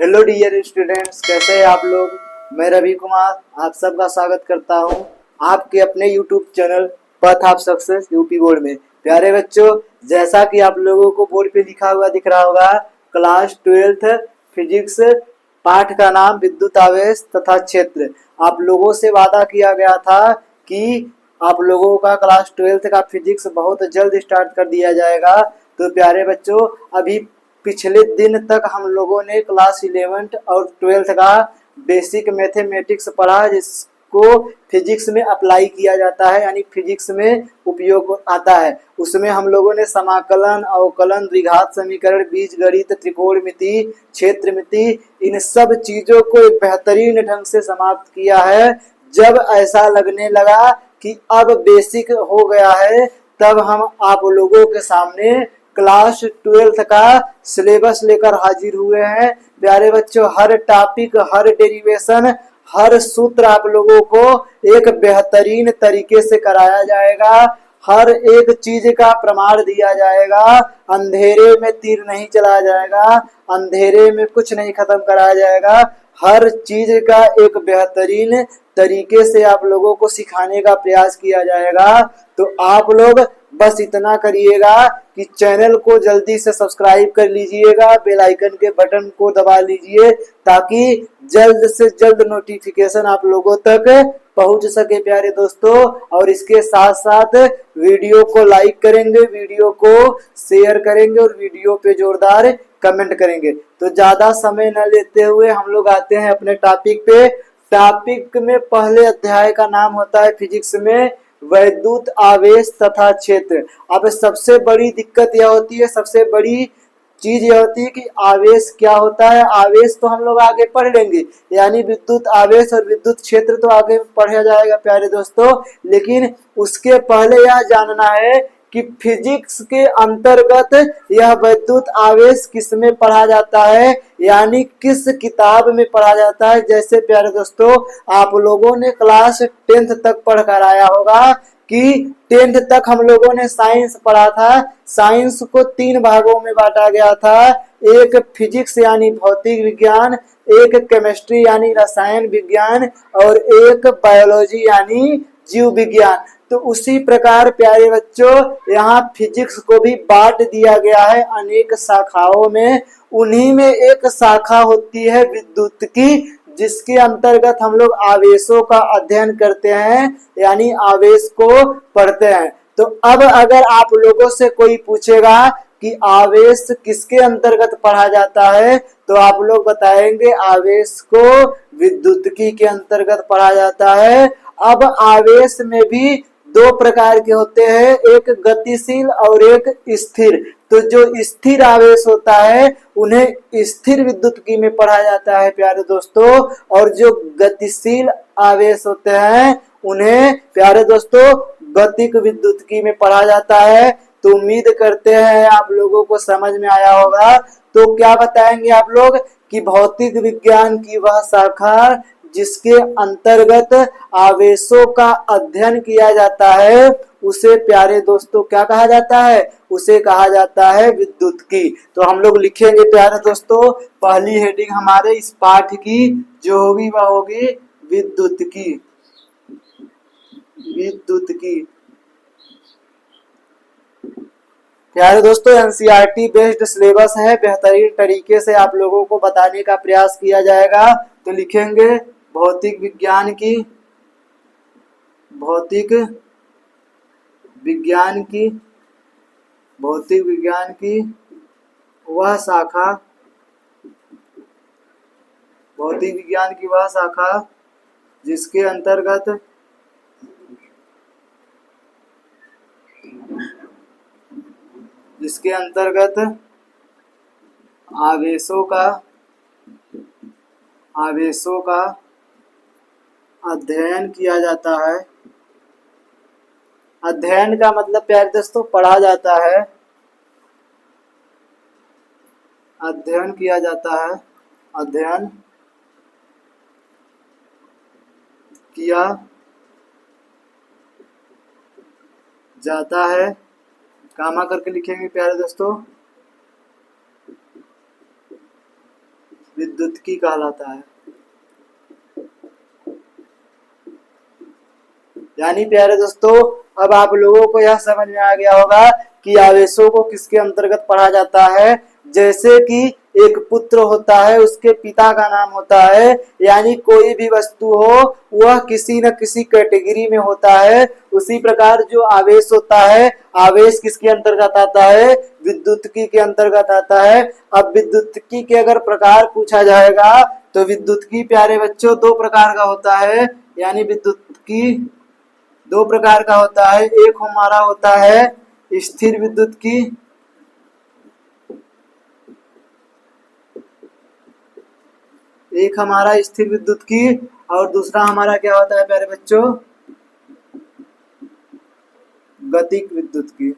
Hello dear students, कैसे हैं आप लोग। मैं रवि कुमार आप सबका स्वागत करता हूं आपके अपने YouTube channel path of success UP board में। प्यारे बच्चों, जैसा कि आप लोगों को बोर्ड पे लिखा हुआ दिख रहा होगा, क्लास 12th फिजिक्स पाठ का नाम विद्युत आवेश तथा क्षेत्र। आप लोगों से वादा किया गया था कि आप लोगों का क्लास 12th का फिजिक्स बहुत जल्द स्टार्ट कर दिया जाएगा। तो प्यारे बच्चों, अभी पिछले दिन तक हम लोगों ने क्लास 11th और 12th का बेसिक मैथमेटिक्स पढ़ा, जिसको फिजिक्स में अप्लाई किया जाता है, यानी फिजिक्स में उपयोग आता है। उसमें हम लोगों ने समाकलन, अवकलन, द्विघात समीकरण, बीजगणित, त्रिकोणमिति, क्षेत्रमिति, इन सब चीजों को एक बेहतरीन ढंग से समाप्त किया है। जब ऐसा लगने लगा कि अब बेसिक हो गया है, तब हम आप लोगों के सामने क्लास 12th का सिलेबस लेकर हाजिर हुए हैं। प्यारे बच्चों, हर टॉपिक, हर डेरिवेशन, हर सूत्र आप लोगों को एक बेहतरीन तरीके से कराया जाएगा। हर एक चीज का प्रमाण दिया जाएगा। अंधेरे में तीर नहीं चलाया जाएगा, अंधेरे में कुछ नहीं खत्म कराया जाएगा। हर चीज का एक बेहतरीन तरीके से आप लोगों को सिखाने का प्रयास किया जाएगा। तो आप लोग बस इतना करिएगा कि चैनल को जल्दी से सब्सक्राइब कर लीजिएगा, बेल आइकन के बटन को दबा लीजिए, ताकि जल्द से जल्द नोटिफिकेशन आप लोगों तक पहुंच सके प्यारे दोस्तों। और इसके साथ साथ वीडियो को लाइक करेंगे, वीडियो को शेयर करेंगे और वीडियो पे जोरदार कमेंट करेंगे। तो ज्यादा समय न लेते हुए हम लोग आते हैं अपने टॉपिक पे। टॉपिक में पहले अध्याय का नाम होता है फिजिक्स में वैद्युत आवेश तथा क्षेत्र। अब सबसे बड़ी दिक्कत यह होती है, सबसे बड़ी चीज यह होती है कि आवेश क्या होता है। आवेश तो हम लोग आगे पढ़ लेंगे, यानी विद्युत आवेश और विद्युत क्षेत्र तो आगे पढ़ा जाएगा प्यारे दोस्तों। लेकिन उसके पहले यह जानना है कि फिजिक्स के अंतर्गत यह विद्युत आवेश किस में पढ़ा जाता है, यानी किस किताब में पढ़ा जाता है। जैसे प्यारे दोस्तों, आप लोगों ने क्लास 10th तक पढ़ कर आया होगा कि 10th तक हम लोगों ने साइंस पढ़ा था। साइंस को 3 भागों में बांटा गया था, एक फिजिक्स यानी भौतिक विज्ञान, एक केमिस्ट्री यानी रसायन विज्ञान, और एक बायोलॉजी यानी जीव विज्ञान। तो उसी प्रकार प्यारे बच्चों, यहाँ फिजिक्स को भी बांट दिया गया है अनेक शाखाओं में। उन्हीं में एक शाखा होती है विद्युत की, जिसके अंतर्गत हम लोग आवेशों का अध्ययन करते हैं, यानी आवेश को पढ़ते हैं। तो अब अगर आप लोगों से कोई पूछेगा कि आवेश किसके अंतर्गत पढ़ा जाता है, तो आप लोग बताएंगे आवेश को विद्युतकी के अंतर्गत पढ़ा जाता है। अब आवेश में भी 2 प्रकार के होते हैं, एक गतिशील और एक स्थिर। तो जो स्थिर आवेश होता है उन्हें स्थिर विद्युतकी में पढ़ा जाता है प्यारे दोस्तों, और जो गतिशील आवेश होते हैं उन्हें प्यारे दोस्तों गतिक विद्युतकी में पढ़ा जाता है। तो उम्मीद करते हैं आप लोगों को समझ में आया होगा। तो क्या बताएंगे आप लोग कि भौतिक विज्ञान की वह शाखा जिसके अंतर्गत आवेशों का अध्ययन किया जाता है, उसे प्यारे दोस्तों क्या कहा जाता है, उसे कहा जाता है विद्युतकी। तो हम लोग लिखेंगे प्यारे दोस्तों, पहली हेडिंग हमारे इस पाठ की जो होगी वह होगी विद्युतकी। विद्युतकी प्यारे दोस्तों, एनसीईआरटी बेस्ड सिलेबस है, बेहतरीन तरीके से आप लोगों को बताने का प्रयास किया जाएगा। तो लिखेंगे भौतिक विज्ञान की, भौतिक विज्ञान की, भौतिक विज्ञान की वह शाखा, भौतिक विज्ञान की वह शाखा जिसके अंतर्गत आवेशों का अध्ययन किया जाता है। अध्ययन का मतलब प्यारे दोस्तों पढ़ा जाता है, अध्ययन किया जाता है, अध्ययन किया जाता है। कामा करके लिखेंगे प्यारे दोस्तों, विद्युत्की कहलाता है। यानी प्यारे दोस्तों, अब आप लोगों को यह समझ में आ गया होगा कि आवेशों को किसके अंतर्गत पढ़ा जाता है। जैसे कि एक पुत्र होता है, उसके पिता का नाम होता है, यानी कोई भी वस्तु हो वह किसी न किसी कैटेगरी में होता है। उसी प्रकार जो आवेश होता है, आवेश किसके अंतर्गत आता है, विद्युत्की के अंतर्गत आता है। अब विद्युत्की के अगर प्रकार पूछा जाएगा तो विद्युत्की प्यारे बच्चों दो प्रकार का होता है। यानी विद्युत्की दो प्रकार का होता है। एक हमारा होता है स्थिर विद्युत्की, एक हमारा स्थिर विद्युत्की, और दूसरा हमारा क्या होता है प्यारे बच्चों, गतिक विद्युत्की।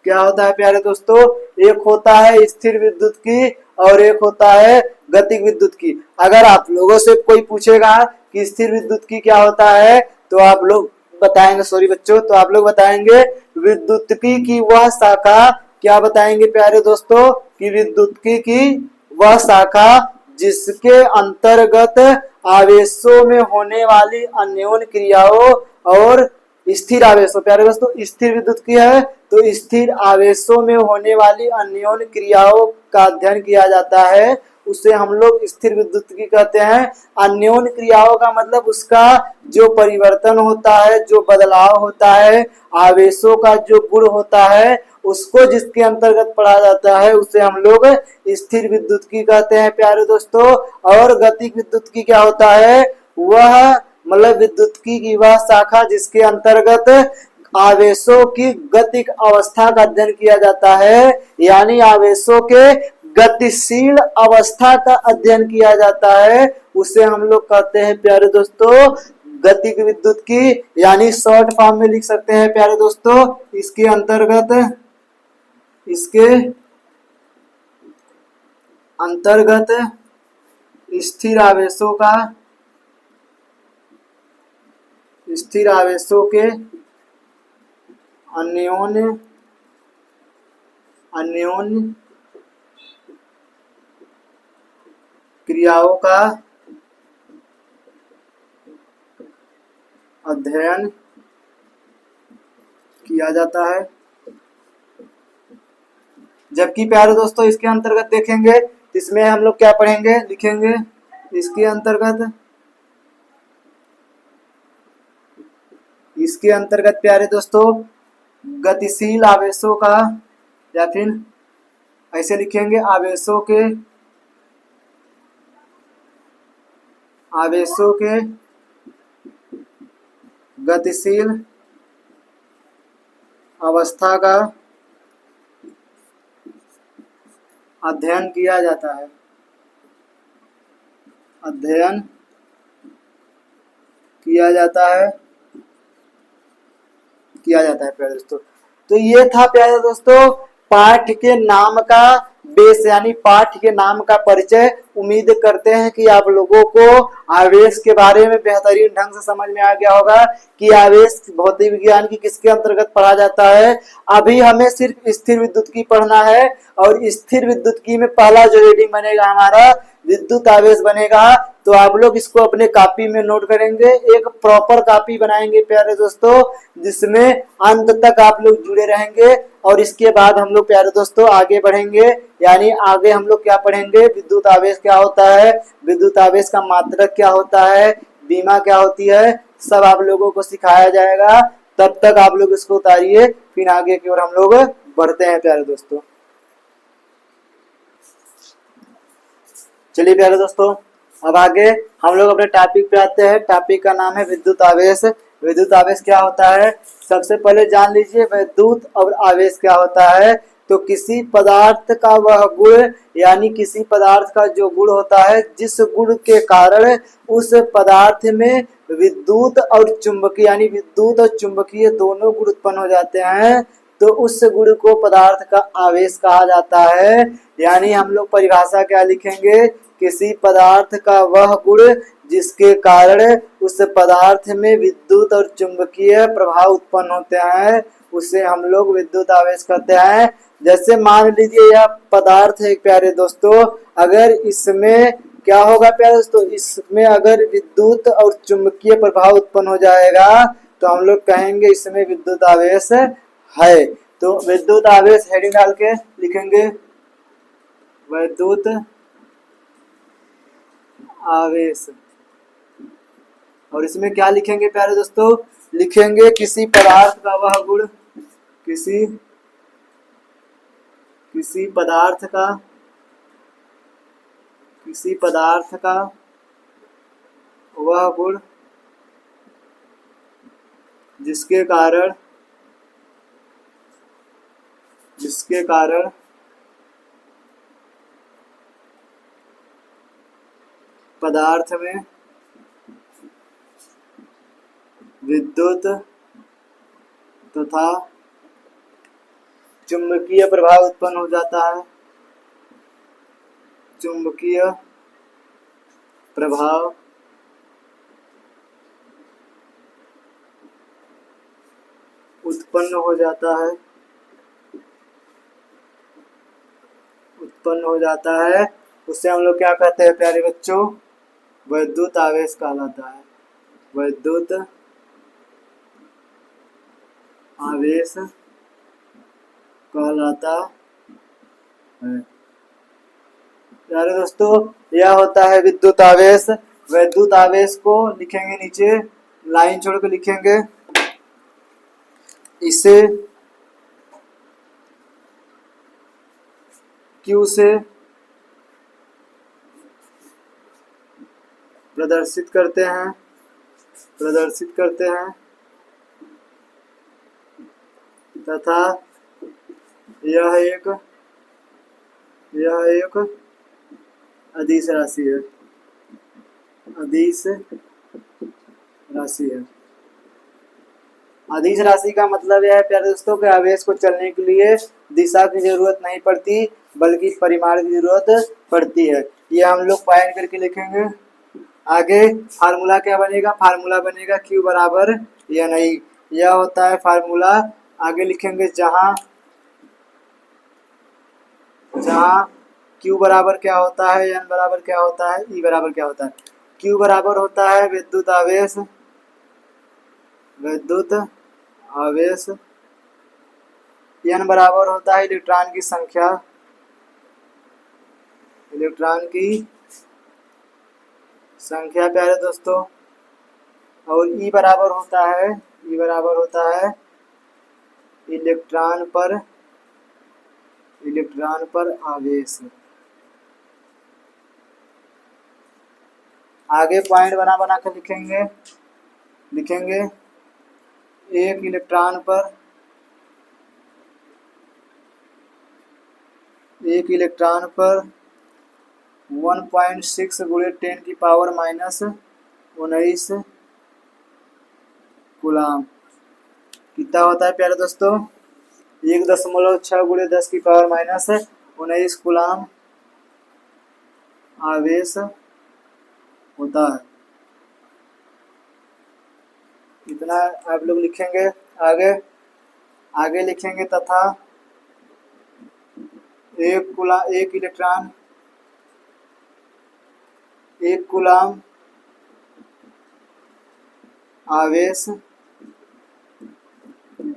क्या होता है प्यारे दोस्तों, एक होता है स्थिर विद्युत्की और एक होता है गतिक विद्युत्की। अगर आप लोगों से कोई पूछेगा कि स्थिर विद्युत्की क्या होता है तो आप लोग बताएंगे, सॉरी बच्चों, तो आप लोग बताएंगे विद्युत्की की वह शाखा, क्या बताएंगे प्यारे दोस्तों, कि विद्युत्की की वह शाखा जिसके अंतर्गत आवेशों में होने वाली अन्योन्य क्रियाओं और स्थिर आवेशों, प्यारे दोस्तों स्थिर विद्युत्की है तो स्थिर आवेशों में होने वाली अन्योन्य क्रियाओं का अध्ययन किया जाता है, उसे हम लोग स्थिर विद्युत्की कहते हैं। अन्योन्य क्रियाओं का मतलब उसका जो परिवर्तन होता है, जो बदलाव होता है, आवेशों का जो गुण होता है, उसको जिसके अंतर्गत पढ़ा जाता है उसे हम लोग स्थिर विद्युत्की कहते हैं प्यारे दोस्तों। और गतिक विद्युत्की क्या होता है, वह मतलब विद्युत्की की वह शाखा जिसके अंतर्गत आवेशों की गतिक अवस्था का अध्ययन किया जाता है, यानी आवेशों के गतिशील अवस्था का अध्ययन किया जाता है, उसे हम लोग कहते हैं प्यारे दोस्तों गतिक विद्युत्की। यानी शॉर्ट फॉर्म में लिख सकते हैं प्यारे दोस्तों, इसके अंतर्गत स्थिर आवेशों के अन्योन्य क्रियाओं का अध्ययन किया जाता है। जबकि प्यारे दोस्तों इसके अंतर्गत देखेंगे, इसमें हम लोग क्या पढ़ेंगे, लिखेंगे इसके अंतर्गत प्यारे दोस्तों गतिशील आवेशों का, या फिर ऐसे लिखेंगे आवेशों के गतिशील अवस्था का अध्ययन किया जाता है, प्यारे दोस्तों। तो ये था प्यारे दोस्तों पाठ के नाम का बेस, यानी पाठ के नाम का परिचय। उम्मीद करते हैं कि आप लोगों को आवेश के बारे में बेहतरीन ढंग से समझ में आ गया होगा कि आवेश भौतिक विज्ञान की किसके अंतर्गत पढ़ा जाता है। अभी हमें सिर्फ स्थिर विद्युत्की पढ़ना है, और स्थिर विद्युत्की में पहला जो हेडिंग बनेगा हमारा विद्युत आवेश बनेगा। तो आप लोग इसको अपने कॉपी में नोट करेंगे, एक प्रॉपर कॉपी बनाएंगे प्यारे दोस्तों, जिसमें अंत तक आप लोग जुड़े रहेंगे। और इसके बाद हम लोग प्यारे दोस्तों आगे बढ़ेंगे, यानी आगे हम लोग क्या पढ़ेंगे, विद्युत आवेश क्या होता है, विद्युत आवेश का मात्रक क्या होता है, बीमा क्या होती है, सब आप लोगों को सिखाया जाएगा। तब तक आप लोग इसको उतारिए, फिर आगे की ओर हम लोग बढ़ते हैं प्यारे दोस्तों। चलिए प्यारे दोस्तों, अब आगे हम लोग अपने टॉपिक पे आते हैं। टॉपिक का नाम है विद्युत आवेश। विद्युत आवेश क्या होता है, सबसे पहले जान लीजिए विद्युत और आवेश क्या होता है। तो किसी पदार्थ का वह गुण, यानी किसी पदार्थ का जो गुण होता है, जिस गुण के कारण उस पदार्थ में विद्युत और चुंबकीय, यानी विद्युत और चुंबकीय दोनों गुण उत्पन्न हो जाते हैं, तो उस गुण को पदार्थ का आवेश कहा जाता है। यानी हम लोग परिभाषा क्या लिखेंगे, किसी पदार्थ का वह गुण जिसके कारण उस पदार्थ में विद्युत और चुंबकीय प्रभाव उत्पन्न होते हैं, उसे हम लोग विद्युत आवेश कहते हैं। जैसे मान लीजिए यह पदार्थ है प्यारे दोस्तों, अगर इसमें क्या होगा प्यारे दोस्तों, इसमें अगर विद्युत और चुंबकीय प्रभाव उत्पन्न हो जाएगा तो हम लोग कहेंगे इसमें विद्युत आवेश है। तो विद्युत आवेश हेडिंग डाल के लिखेंगे विद्युत आवेश। और इसमें क्या लिखेंगे प्यारे दोस्तों, लिखेंगे किसी पदार्थ का वह गुण, किसी पदार्थ का वह गुण जिसके कारण पदार्थ में विद्युत तथा चुंबकीय प्रभाव उत्पन्न हो जाता है। चुंबकीय प्रभाव उत्पन्न हो जाता है, उससे हम लोग क्या कहते हैं प्यारे बच्चों, विद्युत आवेश कहलाता है। विद्युत आवेश कहलाता है। प्यारे दोस्तों यह होता है विद्युत आवेश। विद्युत आवेश को लिखेंगे, नीचे लाइन छोड़ के लिखेंगे, इसे Q से प्रदर्शित करते हैं तथा यह एक अदिश राशि है। अदिश राशि का मतलब यह है प्यारे दोस्तों कि आवेश को चलने के लिए दिशा की जरूरत नहीं पड़ती बल्कि परिमाण की जरूरत पड़ती है। ये हम लोग फाइंड करके लिखेंगे। आगे फार्मूला क्या बनेगा, फार्मूला बनेगा Q बराबर या नहीं, यह होता है फार्मूला। आगे लिखेंगे जहां Q बराबर क्या होता है, N बराबर क्या होता है, E बराबर क्या होता है। Q बराबर होता है विद्युत आवेश, N बराबर होता है इलेक्ट्रॉन की संख्या प्यारे दोस्तों, और E बराबर होता है इलेक्ट्रॉन पर आवेश। आगे पॉइंट बना कर लिखेंगे एक इलेक्ट्रॉन पर 1.6 गुणे 10⁻⁻⁹ कूलाम कितना होता है प्यारे दोस्तों, 1.6 गुणे 10⁻⁻⁹ कूलाम आवेश होता है। इतना आप लोग लिखेंगे। आगे लिखेंगे तथा एक कूलाम आवेश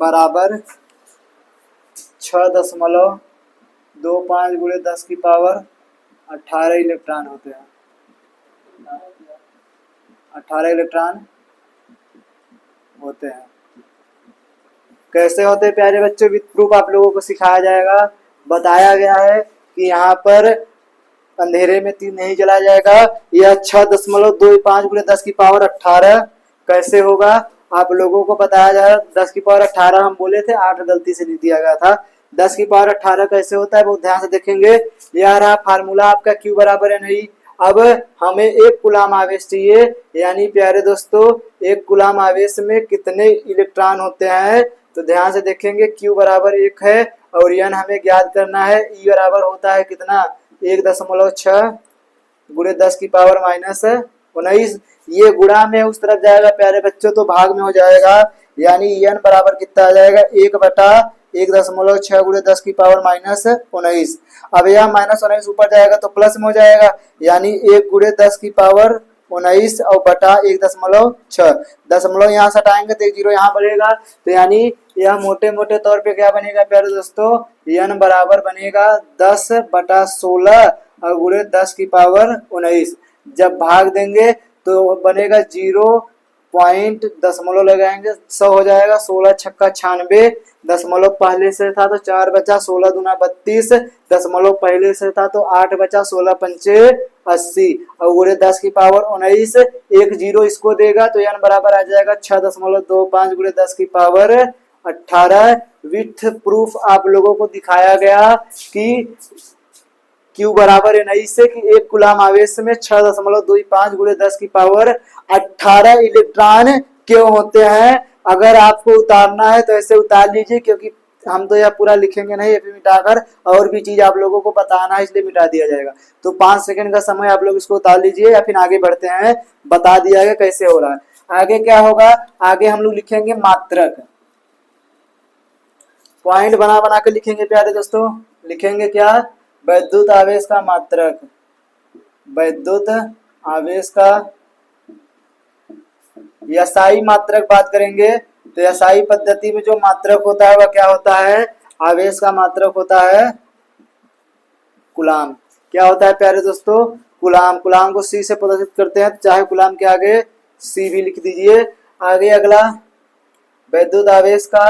बराबर 6.25 गुणे 10⁻18 इलेक्ट्रॉन होते हैं। 18 इलेक्ट्रॉन होते हैं। कैसे होते हैं प्यारे बच्चों, विद प्रूफ आप लोगों को सिखाया जाएगा। बताया गया है कि यहाँ पर अंधेरे में तीर नहीं जलाया जाएगा। यह 6.25 गुणे 10⁻18 कैसे होगा आप लोगों को बताया जाएगा। 10⁻18 हम बोले थे, 8 गलती से लिख दिया गया था। 10⁻18 कैसे होता है बहुत ध्यान से देखेंगे। यह रहा फार्मूला आपका Q बराबर है नहीं। अब हमें एक कूलाम आवेश चाहिए, यानी प्यारे दोस्तों एक कूलाम आवेश में कितने इलेक्ट्रॉन होते हैं, तो ध्यान से देखेंगे। Q बराबर 1 है और N हमें ज्ञात करना है। E बराबर होता है कितना, 1.6 गुणे 10⁻⁻⁷ 19, ये गुणा में उस तरफ जाएगा प्यारे बच्चों तो भाग में हो जाएगा, यानी n बराबर कितना आ जाएगा 1/1.6 गुणे 10 की पावर -19। अब यह -19 ऊपर जाएगा तो प्लस में हो जाएगा, यानी 1 गुणे 10 की पावर 19 और बटा 1.6। दशमलव यहाँ से हटाएंगे तो 1 जीरो यहाँ बढ़ेगा, तो यानी यह मोटे मोटे तौर पे क्या बनेगा प्यारे दोस्तों, n बराबर बनेगा 10/16 और गुणे 10 की पावर 19। जब भाग देंगे तो बनेगा 0 लगाएंगे 100 हो जाएगा, 16 छक्का 96, दशमलव पहले से था तो 4 बचा, 16 दूना 32, दशमलव पहले से था तो 8 बचा, 16 पंचे 80 और गुणे 10 की पावर 19, 1 जीरो इसको देगा तो n बराबर आ जाएगा 6.25 गुणे 10 की पावर 18। विथ प्रूफ आप लोगों को दिखाया गया कि Q बराबर है नहीं से कि 1 कूलाम आवेश में 6.25 गुणे 10 की पावर 18 इलेक्ट्रॉन क्यों होते हैं। अगर आपको उतारना है तो ऐसे उतार लीजिए, क्योंकि हम तो यह पूरा लिखेंगे नहीं, अभी मिटाकर और भी चीज आप लोगों को बताना है इसलिए मिटा दिया जाएगा। तो 5 सेकंड का समय आप लोग इसको उतार लीजिए या फिर आगे बढ़ते हैं, बता दिया गया कैसे हो रहा है। आगे क्या होगा, आगे हम लोग लिखेंगे मात्रक, पॉइंट बना बना के लिखेंगे प्यारे दोस्तों। लिखेंगे क्या, वैद्युत आवेश का मात्रक, वैद्युत आवेश का एसआई मात्रक बात करेंगे तो एसआई पद्धति में जो मात्रक होता है वह क्या होता है, आवेश का मात्रक होता है कूलाम। क्या होता है प्यारे दोस्तों, कूलाम। कूलाम को सी से प्रदर्शित करते हैं, चाहे कूलाम के आगे सी भी लिख दीजिए। आगे अगला वैद्युत आवेश का,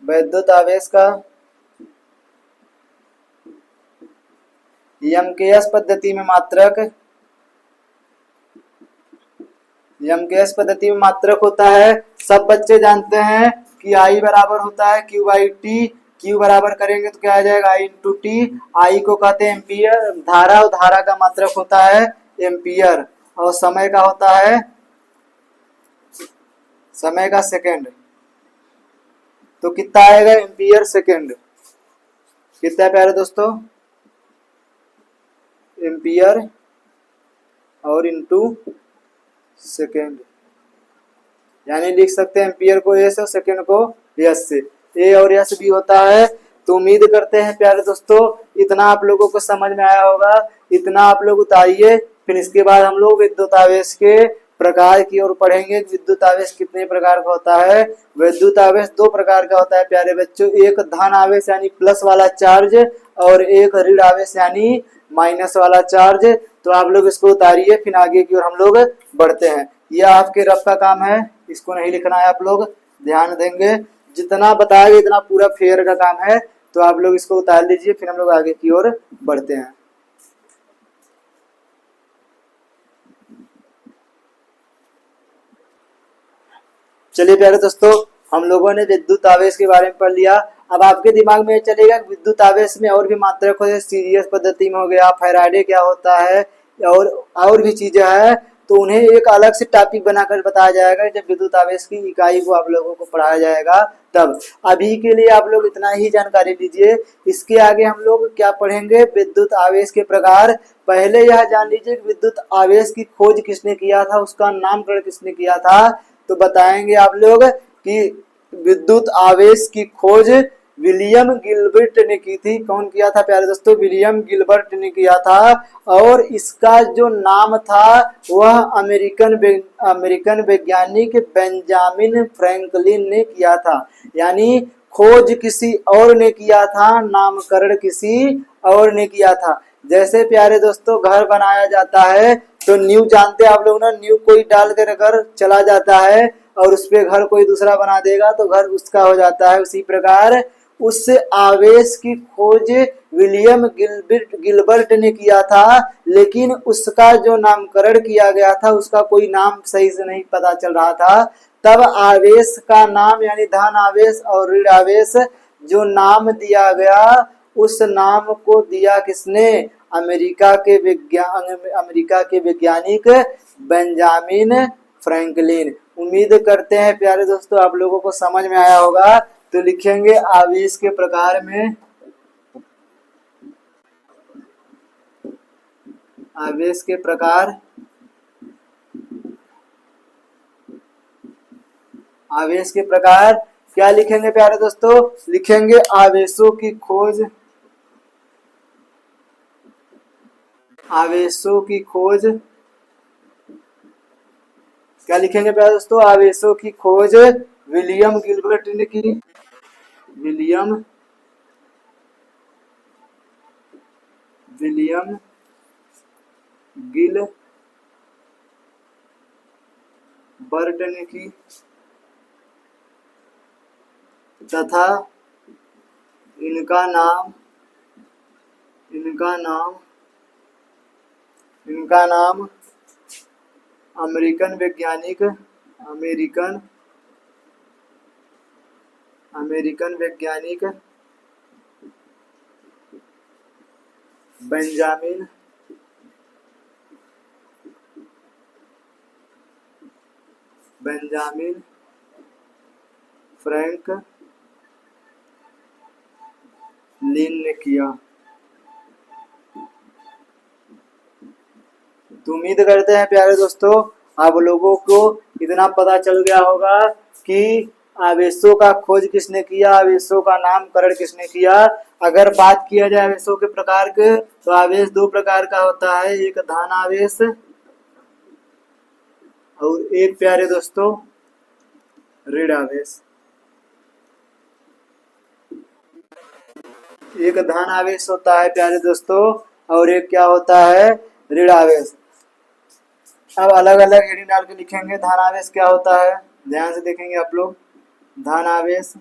वैद्युत आवेश का एमकेएस पद्धति में मात्रक, एमकेएस पद्धति में मात्रक होता है, सब बच्चे जानते हैं कि आई बराबर होता है Q बाई टी। Q बराबर करेंगे तो क्या आ जाएगा I इंटू टी। आई को कहते हैं एम्पियर, धारा, और धारा का मात्रक होता है एम्पियर, और समय का होता है, समय का सेकंड। तो कितना आएगा एम्पियर सेकंड, कितना प्यारे दोस्तों, एम्पियर और इंटू सेकेंड, यानी लिख सकते हैं एम्पियर को ए से और सेकेंड को एस से, ए और एस भी होता है। तो उम्मीद करते हैं प्यारे दोस्तों इतना आप लोगों को समझ में आया होगा। इतना आप लोग उतारिए, फिर इसके बाद हम लोग विद्युत आवेश के प्रकार की ओर पढ़ेंगे। विद्युत आवेश कितने प्रकार का होता है। विद्युत आवेश 2 प्रकार का होता है प्यारे बच्चों, एक धन आवेश यानी प्लस वाला चार्ज, और एक ऋण आवेश यानी माइनस वाला चार्ज। तो आप लोग इसको उतारिए, फिर आगे की ओर हम लोग बढ़ते हैं। यह आपके रफ का काम है, इसको नहीं लिखना है, आप लोग ध्यान देंगे। जितना बताएगा इतना पूरा फेयर का काम है, तो आप लोग इसको उतार लीजिए, फिर हम लोग आगे की ओर बढ़ते हैं। चलिए प्यारे दोस्तों, हम लोगों ने विद्युत आवेश के बारे में पढ़ लिया। अब आपके दिमाग में चलेगा विद्युत आवेश में और भी मात्रक होते हैं, सीरीज पद्धति में हो गया, फैराडे क्या होता है, और भी चीजें हैं, तो उन्हें एक अलग से टॉपिक बनाकर बताया जाएगा जब विद्युत आवेश की इकाई को आप लोगों को पढ़ाया जाएगा तब। अभी के लिए आप लोग इतना ही जानकारी लीजिए। इसके आगे हम लोग क्या पढ़ेंगे, विद्युत आवेश के प्रकार। पहले यह जान लीजिए कि विद्युत आवेश की खोज किसने किया था, उसका नामकरण किसने किया था। तो बताएंगे आप लोग कि विद्युत आवेश की खोज विलियम गिलबर्ट ने की थी। कौन किया था प्यारे दोस्तों, विलियम गिलबर्ट ने किया था। और इसका जो नाम था वह अमेरिकन वैज्ञानिक बेंजामिन फ्रैंकलिन ने किया था। यानी खोज किसी और ने किया था, नामकरण किसी और ने किया था। जैसे प्यारे दोस्तों घर बनाया जाता है तो नींव जानते हैं आप लोग ना, नींव कोई डाल कर अगर चला जाता है और उस पे घर कोई दूसरा बना देगा तो घर उसका हो जाता है। उसी प्रकार उस आवेश की खोज विलियम गिलबर्ट ने किया था, लेकिन उसका जो नामकरण किया गया था उसका कोई नाम सही से नहीं पता चल रहा था। तब आवेश का नाम यानी धन आवेश और ऋण आवेश जो नाम दिया गया, उस नाम को दिया किसने, अमेरिका के वैज्ञानिक बेंजामिन फ्रैंकलिन। उम्मीद करते हैं प्यारे दोस्तों आप लोगों को समझ में आया होगा। तो लिखेंगे आवेश के प्रकार में, आवेश के प्रकार, आवेश के प्रकार क्या लिखेंगे प्यारे दोस्तों? लिखेंगे आवेशों की खोज, आवेशों की खोज। क्या लिखेंगे प्यारे दोस्तों? आवेशों की खोज विलियम गिलबर्ट ने की, विलियम विलियम गिलबर्ट ने की तथा इनका नाम, इनका नाम, इनका नाम अमेरिकन वैज्ञानिक, अमेरिकन, अमेरिकन वैज्ञानिक बेंजामिन बेंजामिन फ्रैंक लिन ने किया। तो उम्मीद करते हैं प्यारे दोस्तों आप लोगों को इतना पता चल गया होगा कि आवेशों का खोज किसने किया, आवेशों का नामकरण किसने किया। अगर बात किया जाए आवेशों के प्रकार के, तो आवेश दो प्रकार का होता है, एक धन आवेश और एक प्यारे दोस्तों ऋण आवेश। एक धन आवेश होता है प्यारे दोस्तों और एक क्या होता है? ऋण आवेश। अब अलग अलग हेडिंग डाल के लिखेंगे धन आवेश क्या होता है, ध्यान से देखेंगे आप लोग। धन आवेश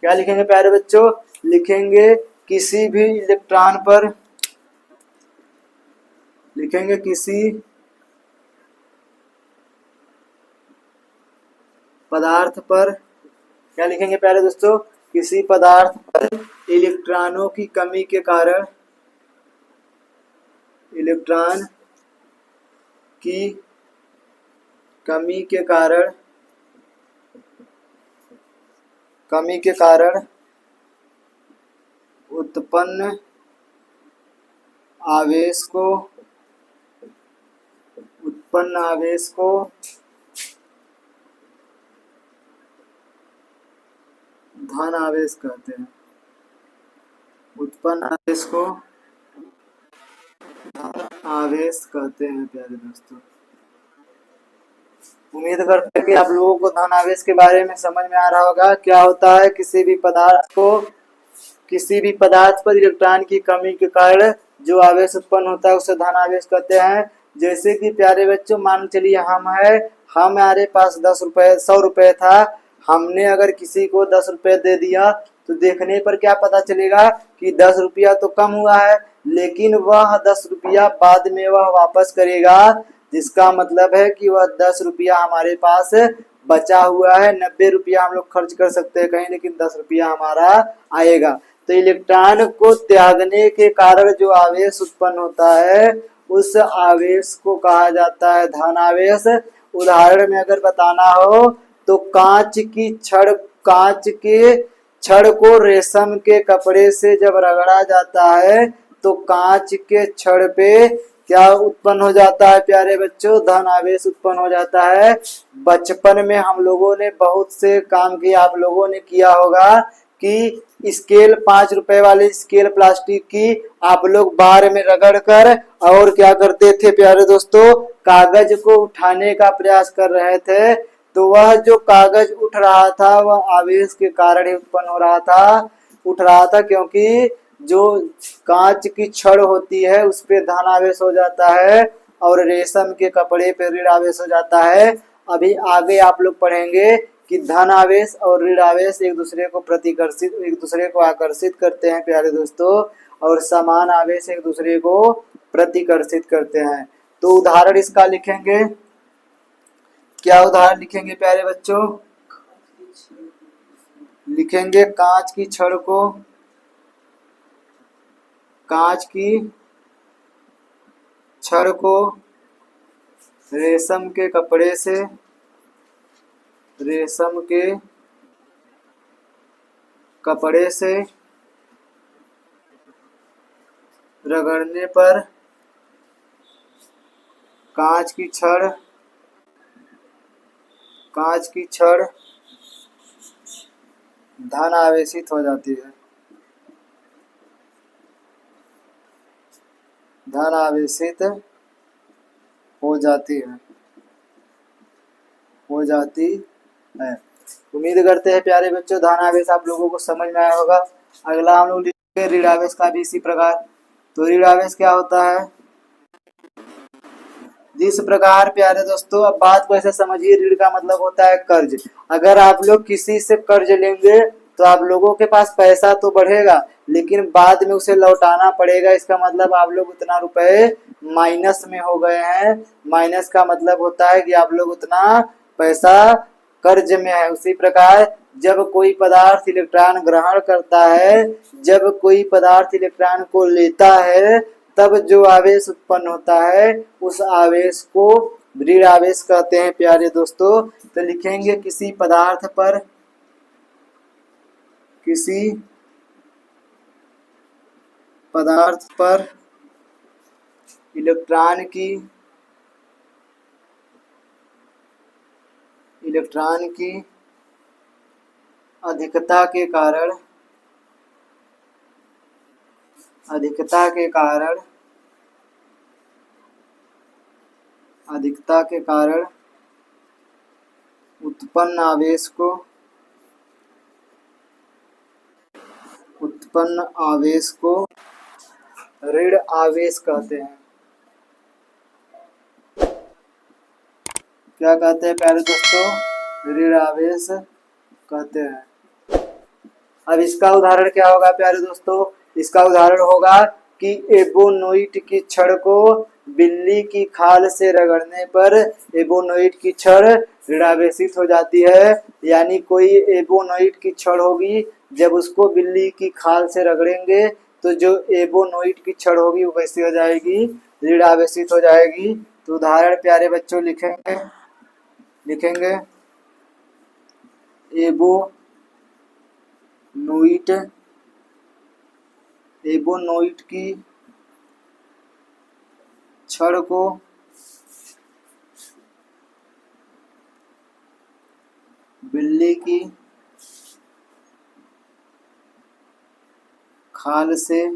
क्या लिखेंगे प्यारे बच्चों? लिखेंगे किसी भी इलेक्ट्रॉन पर, लिखेंगे किसी पदार्थ पर, क्या लिखेंगे प्यारे दोस्तों? किसी पदार्थ पर इलेक्ट्रॉनों की कमी के कारण, इलेक्ट्रॉन की कमी के कारण, कमी के कारण उत्पन्न आवेश को, उत्पन्न आवेश को धन आवेश कहते हैं। उत्पन्न आवेश को धन आवेश कहते हैं प्यारे दोस्तों। उम्मीद करते हैं कि आप लोगों को धन आवेश के बारे में समझ में आ रहा होगा। क्या होता है? किसी भी पदार्थ को, किसी भी पदार्थ पर इलेक्ट्रॉन की कमी के कारण जो आवेश उत्पन्न होता है उसे धन आवेश कहते हैं। जैसे कि प्यारे बच्चों मान चलिए हम है, हमारे पास 10 रुपए 100 रुपए था, हमने अगर किसी को 10 रुपए दे दिया तो देखने पर क्या पता चलेगा कि 10 रुपया तो कम हुआ है, लेकिन वह 10 रुपया बाद में वह वापस करेगा, जिसका मतलब है कि वह 10 रुपया हमारे पास बचा हुआ है। 90 रुपया हम लोग खर्च कर सकते हैं कहीं, लेकिन 10 रुपया हमारा आएगा। तो इलेक्ट्रॉन को त्यागने के कारण जो आवेश उत्पन्न होता है उस आवेश को कहा जाता है धन आवेश। उदाहरण में अगर बताना हो तो कांच की छड़, कांच के छड़ को रेशम के कपड़े से जब रगड़ा जाता है तो कांच के छड़ पे क्या उत्पन्न हो जाता है प्यारे बच्चों? धन आवेश उत्पन्न हो जाता है। बचपन में हम लोगों ने बहुत से काम किए, आप लोगों ने किया होगा कि स्केल 5 रुपए वाली स्केल प्लास्टिक की आप लोग बार में रगड़ कर और क्या करते थे प्यारे दोस्तों? कागज को उठाने का प्रयास कर रहे थे, तो वह जो कागज उठ रहा था वह आवेश के कारण ही उत्पन्न हो रहा था, उठ रहा था, क्योंकि जो कांच की छड़ होती है उस पे धन आवेश हो जाता है और रेशम के कपड़े पे ऋण आवेश हो जाता है। अभी आगे आप लोग पढ़ेंगे कि धन आवेश और ऋण आवेश एक दूसरे को प्रतिकर्षित, एक दूसरे को आकर्षित करते हैं प्यारे दोस्तों, और समान आवेश एक दूसरे को प्रतिकर्षित करते हैं। तो उदाहरण इसका लिखेंगे, क्या उदाहरण लिखेंगे प्यारे बच्चों? लिखेंगे कांच की छड़ को, कांच की छड़ को रेशम के कपड़े से, रेशम के कपड़े से रगड़ने पर कांच की छड़ धन आवेशित हो जाती है। धन आवेशित हो जाती है। उम्मीद करते हैं प्यारे बच्चों धन आवेश आप लोगों को समझ में आया होगा। अगला हम लोग लिखेंगे ऋण आवेश का भी इसी प्रकार। तो ऋण आवेश क्या होता है? जिस प्रकार प्यारे दोस्तों, अब बात को ऐसे समझिए, ऋण का मतलब होता है कर्ज। अगर आप लोग किसी से कर्ज लेंगे तो आप लोगों के पास पैसा तो बढ़ेगा, लेकिन बाद में उसे लौटाना पड़ेगा। इसका मतलब आप लोग उतना रुपए माइनस में हो गए हैं। माइनस का मतलब होता है कि आप लोग उतना पैसा कर्ज में है। उसी प्रकार जब कोई पदार्थ इलेक्ट्रॉन ग्रहण करता है, जब कोई पदार्थ इलेक्ट्रॉन को लेता है, तब जो आवेश उत्पन्न होता है उस आवेश को ऋण आवेश कहते हैं प्यारे दोस्तों। तो लिखेंगे किसी पदार्थ पर इलेक्ट्रॉन की अधिकता के कारण उत्पन्न आवेश को ऋण आवेश कहते हैं। क्या कहते हैं प्यारे दोस्तों? ऋण आवेश कहते हैं। अब इसका उदाहरण क्या होगा प्यारे दोस्तों? इसका उदाहरण होगा कि एबोनोइट की छड़ को बिल्ली की खाल से रगड़ने पर एबोनोइट की छड़ ऋणावेशित हो जाती है। यानी कोई एबोनोइट की छड़ होगी, जब उसको बिल्ली की खाल से रगड़ेंगे तो जो एबोनोइट की छड़ होगी वो कैसी हो जाएगी? ऋणावेशित हो जाएगी। तो उदाहरण प्यारे बच्चों लिखेंगे एबोनोइट की छड़ को बिल्ली की खाल से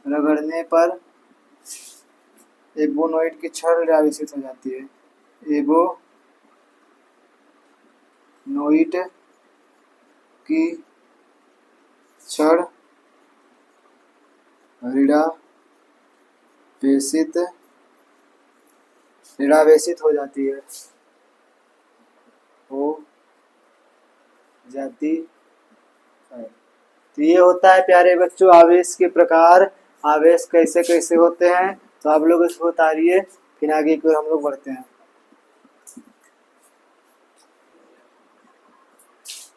रगड़ने पर एबोनोइट की छड़ ऋणावेशित हो जाती है। एबोनोइट की छड़ ऋणावेशित हो जाती है। तो ये होता है प्यारे बच्चों आवेश के प्रकार। आवेश कैसे कैसे होते हैं तो आप लोग इसको उतारिए, फिर आगे की ओर हम लोग बढ़ते हैं।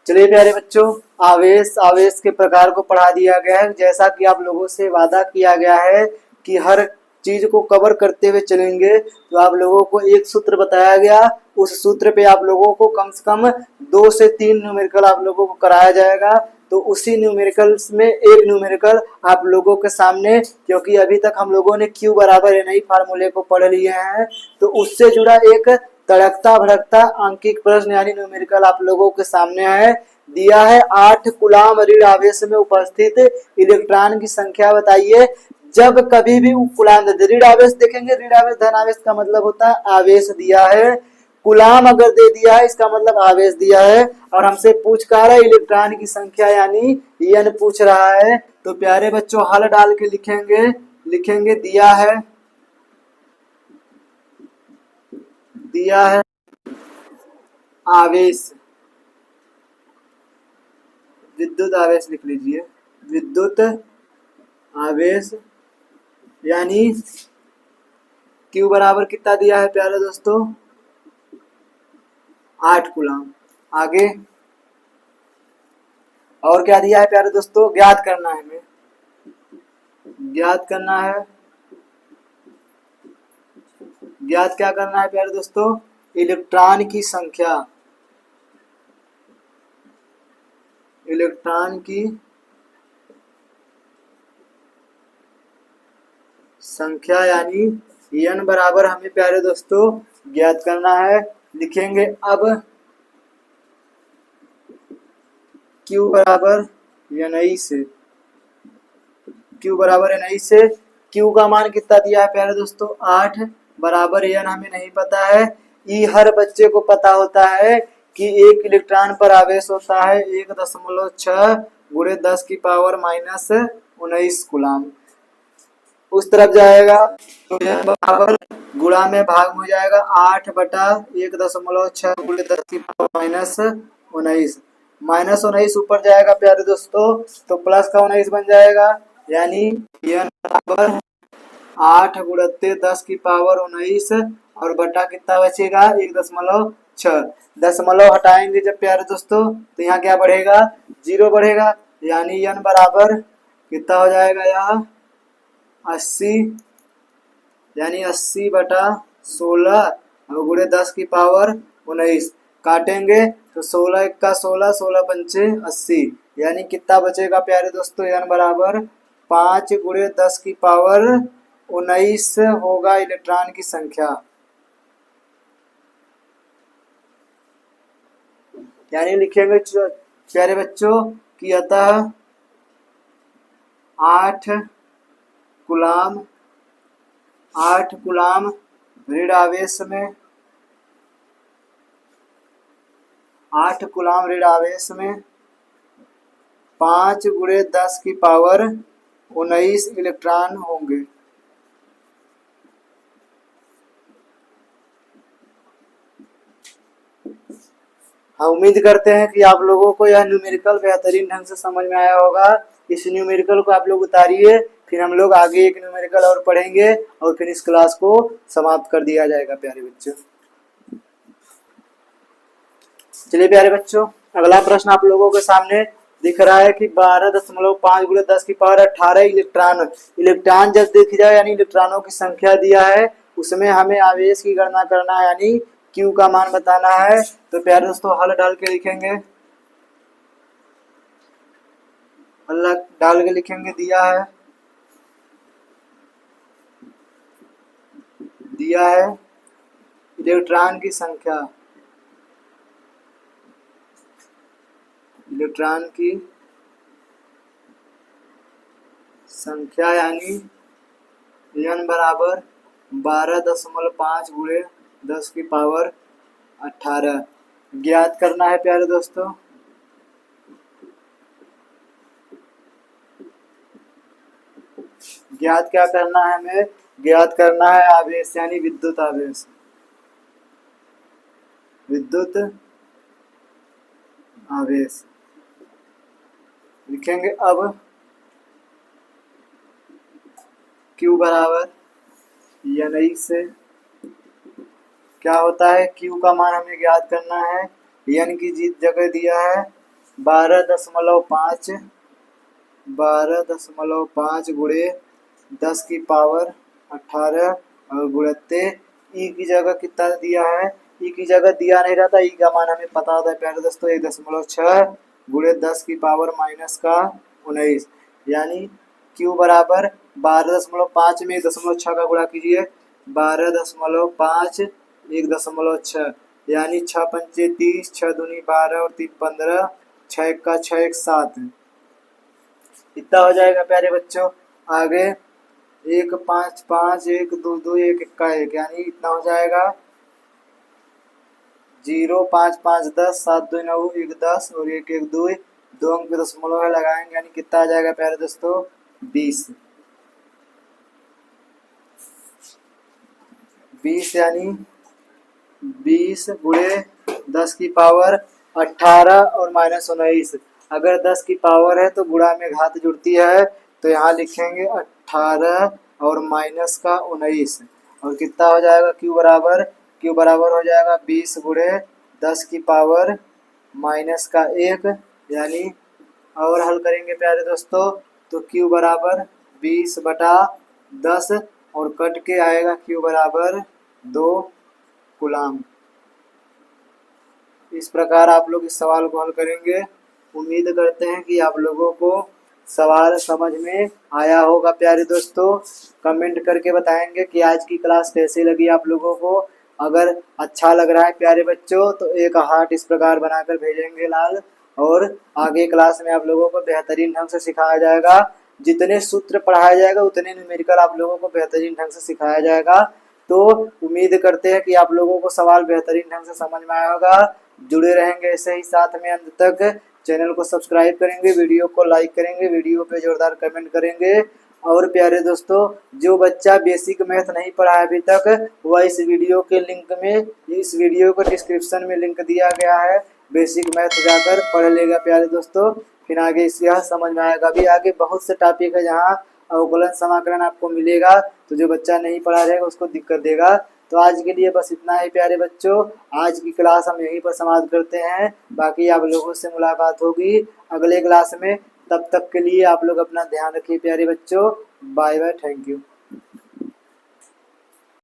चलिए प्यारे बच्चों, आवेश के प्रकार को पढ़ा दिया गया है। जैसा कि आप लोगों से वादा किया गया है कि हर चीज को कवर करते हुए चलेंगे, तो आप लोगों को एक सूत्र बताया गया, उस सूत्र पे आप लोगों को कम से कम 2 से 3 न्यूमेरिकल आप लोगों को कराया जाएगा। तो उसी न्यूमेरिकल्स में एक न्यूमेरिकल आप लोगों के सामने, क्योंकि अभी तक हम लोगों ने Q बराबर NI फार्मूले को पढ़ लिए हैं, तो उससे जुड़ा एक तड़कता भड़कता अंकिक प्रश्न यानी न्यूमेरिकल आप लोगों के सामने है। दिया है 8 कूलाम ऋण आवेश में उपस्थित इलेक्ट्रॉन की संख्या बताइए। जब कभी भी कूलाम ऋण आवेश देखेंगे, ऋण आवेश धन आवेश का मतलब होता है आवेश दिया है। कूलाम अगर दे दिया है इसका मतलब आवेश दिया है, और हमसे पूछ कर रहा है इलेक्ट्रॉन की संख्या यानी n पूछ रहा है। तो प्यारे बच्चों हल डाल के लिखेंगे दिया है आवेश, विद्युत आवेश लिख लीजिए, विद्युत आवेश यानी Q बराबर कितना दिया है प्यारे दोस्तों? 8 कूलाम। आगे और क्या दिया है प्यारे दोस्तों? ज्ञात करना है हमें, ज्ञात क्या करना है प्यारे दोस्तों? इलेक्ट्रॉन की संख्या यानी n बराबर हमें प्यारे दोस्तों ज्ञात करना है। लिखेंगे अब q बराबर ni से, q बराबर ni से q का मान कितना दिया है प्यारे दोस्तों 8 बराबर n हमें नहीं पता है। ई हर बच्चे को पता होता है कि एक इलेक्ट्रॉन पर आवेश होता है 1.6 गुणे 10 की पावर माइनस 19 कूलाम। उस तरफ जाएगा तो यह बराबर गुणा में भाग हो जाएगा 8 बटा 1.6 गुणे 10 की पावर माइनस 19। माइनस 19 ऊपर जाएगा प्यारे दोस्तों तो प्लस का 19 बन जाएगा, यानी n बराबर 8 गुणते 10 की पावर 19 और बटा कितना बचेगा 1.6। दशमलव हटाएंगे जब प्यारे दोस्तों तो यहाँ क्या बढ़ेगा 0 बढ़ेगा, यानी n बराबर कितना हो जाएगा यहाँ 80, यानी 80 बटा 16 और गुणे 10 की पावर 19। काटेंगे तो 16 इक्का 16, 16 पंचे 80, यानी कितना बचेगा प्यारे दोस्तों n बराबर 5 गुणे 10 की पावर 19 होगा इलेक्ट्रॉन की संख्या। यानी लिखेंगे प्यारे बच्चों कि अतः 8 कुलाम ऋण आवेश में 8 कुलाम ऋण आवेश में 5 गुणे 10 की पावर 19 इलेक्ट्रॉन होंगे। हम उम्मीद करते हैं कि आप लोगों को यह न्यूमेरिकल बेहतरीन ढंग से समझ में आया होगा। इस न्यूमेरिकल को आप लोग उतारिए, फिर हम लोग आगे एक न्यूमेरिकल और पढ़ेंगे और फिर इस क्लास को समाप्त कर दिया जाएगा प्यारे बच्चों। चलिए प्यारे बच्चों, अगला प्रश्न आप लोगों के सामने दिख रहा है कि 12.5 गुणे 10 की पावर 18 इलेक्ट्रॉन जब देखी जाए यानी इलेक्ट्रॉनों की संख्या दिया है, उसमें हमें आवेश की गणना करना है यानी Q का मान बताना है। तो प्यारे दोस्तों हल डाल के लिखेंगे, हल डाल के लिखेंगे दिया है इलेक्ट्रॉन की संख्या यानी n बराबर 12.5 गुणे 10 की पावर 18 ज्ञात करना है प्यारे दोस्तों। ज्ञात क्या करना है हमें, ज्ञात करना है आवेश यानी विद्युत आवेश। लिखेंगे अब Q बराबर ni से क्या होता है, Q का मान हमें ज्ञात करना है। n की जगह दिया है 12.5 गुणे 10 की पावर 18 और गुणते ई की जगह कितना दिया है, ई की जगह दिया नहीं रहता, ई का मान हमें पता होता है प्यारे दोस्तों 1.6 गुणे 10 की पावर माइनस का 19, यानी Q बराबर 12.5 में 1.6 का गुणा कीजिए 12.5 1.6, यानी 6 पंचे 30, 6 दूनी 12 और 3 15, 6 का 6 1 7, इतना हो जाएगा प्यारे बच्चों। आगे 1 5 5 1 2 2 1 1 1, यानी इतना हो जाएगा 0 5 5 10 7 2 9 1 10 और 1 1 2 2 अंक पे दशमलव है लगाएंगे, यानी कितना आ जाएगा प्यारे दोस्तों 20, यानी 20 गुणे 10 की पावर 18 और माइनस 19। अगर 10 की पावर है तो गुणा में घात जुड़ती है, तो यहाँ लिखेंगे 18 और माइनस का 19 और कितना हो जाएगा Q बराबर हो जाएगा 20 गुणे 10 की पावर माइनस का 1, यानी और हल करेंगे प्यारे दोस्तों तो Q बराबर 20 बटा 10 और कट के आएगा Q बराबर 2 कूलाम। इस प्रकार आप लोग इस सवाल को हल करेंगे। उम्मीद करते हैं कि आप लोगों को सवाल समझ में आया होगा प्यारे दोस्तों। कमेंट करके बताएंगे कि आज की क्लास कैसी लगी आप लोगों को। अगर अच्छा लग रहा है प्यारे बच्चों तो एक हार्ट इस प्रकार बनाकर भेजेंगे लाल। और आगे क्लास में आप लोगों को बेहतरीन ढंग से सिखाया जाएगा। जितने सूत्र पढ़ाया जाएगा उतने न्यूमेरिकल आप लोगों को बेहतरीन ढंग से सिखाया जाएगा। तो उम्मीद करते हैं कि आप लोगों को सवाल बेहतरीन ढंग से समझ में आया होगा। जुड़े रहेंगे ऐसे ही साथ में अंत तक। चैनल को सब्सक्राइब करेंगे, वीडियो को लाइक करेंगे, वीडियो पे जोरदार कमेंट करेंगे। और प्यारे दोस्तों, जो बच्चा बेसिक मैथ नहीं पढ़ा है अभी तक, वह इस वीडियो के लिंक में, इस वीडियो को डिस्क्रिप्शन में लिंक दिया गया है, बेसिक मैथ जाकर पढ़ लेगा प्यारे दोस्तों। फिर आगे इसका समझ में आएगा। अभी आगे बहुत से टॉपिक है जहाँ अवकलन समाकलन आपको मिलेगा, तो जो बच्चा नहीं पढ़ा रहेगा उसको दिक्कत देगा। तो आज के लिए बस इतना ही प्यारे बच्चों। आज की क्लास हम यहीं पर समाप्त करते हैं। बाकी आप लोगों से मुलाकात होगी अगले क्लास में। तब तक के लिए आप लोग अपना ध्यान रखिए प्यारे बच्चों। Bye bye, thank you.